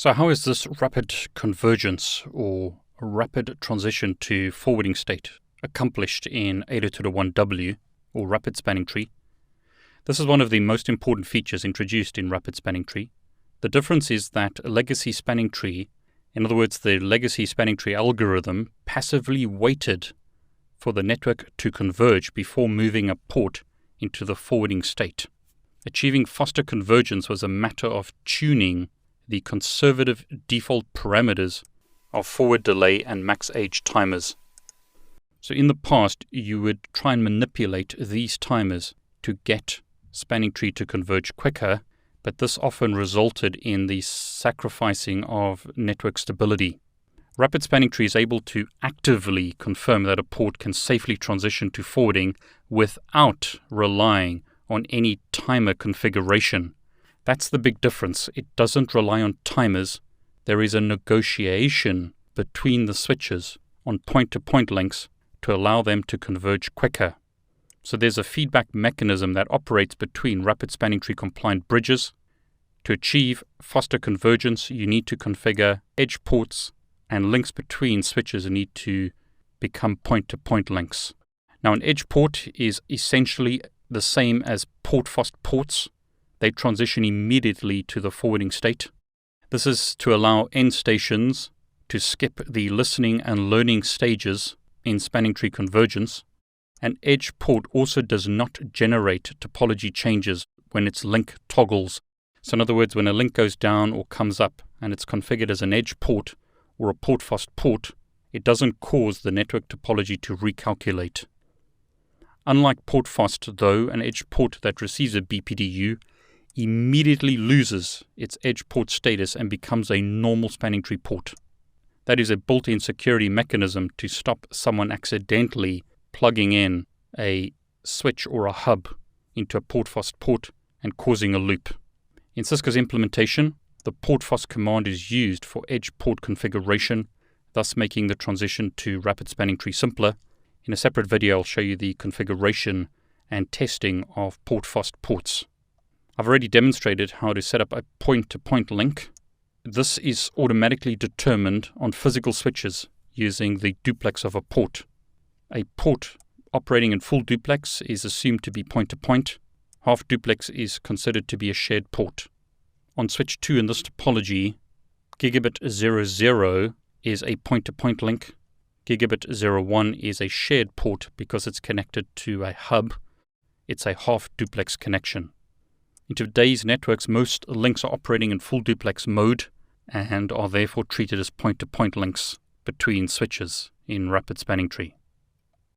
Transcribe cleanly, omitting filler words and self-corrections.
So how is this rapid convergence or rapid transition to forwarding state accomplished in 802.1w or rapid spanning tree? This is one of the most important features introduced in rapid spanning tree. The difference is that a legacy spanning tree, in other words, the legacy spanning tree algorithm, passively waited for the network to converge before moving a port into the forwarding state. Achieving faster convergence was a matter of tuning the conservative default parameters of forward delay and max age timers. So in the past, you would try and manipulate these timers to get spanning tree to converge quicker, but this often resulted in the sacrificing of network stability. Rapid spanning tree is able to actively confirm that a port can safely transition to forwarding without relying on any timer configuration. That's the big difference. It doesn't rely on timers. There is a negotiation between the switches on point-to-point links to allow them to converge quicker. So there's a feedback mechanism that operates between rapid spanning tree compliant bridges. To achieve faster convergence, you need to configure edge ports, and links between switches need to become point-to-point links. Now, an edge port is essentially the same as port-fast ports. They transition immediately to the forwarding state. This is to allow end stations to skip the listening and learning stages in spanning tree convergence. An edge port also does not generate topology changes when its link toggles. So in other words, when a link goes down or comes up and it's configured as an edge port or a port-fast port, it doesn't cause the network topology to recalculate. Unlike port-fast, though, an edge port that receives a BPDU immediately loses its edge port status and becomes a normal spanning tree port. That is a built-in security mechanism to stop someone accidentally plugging in a switch or a hub into a port-fast port and causing a loop. In Cisco's implementation, the port-fast command is used for edge port configuration, thus making the transition to rapid spanning tree simpler. In a separate video, I'll show you the configuration and testing of port-fast ports. I've already demonstrated how to set up a point-to-point link. This is automatically determined on physical switches using the duplex of a port. A port operating in full duplex is assumed to be point-to-point. Half duplex is considered to be a shared port. On switch 2 in this topology, gigabit 00 is a point-to-point link. Gigabit 01 is a shared port because it's connected to a hub. It's a half duplex connection. In today's networks, most links are operating in full duplex mode and are therefore treated as point-to-point links between switches in rapid spanning tree.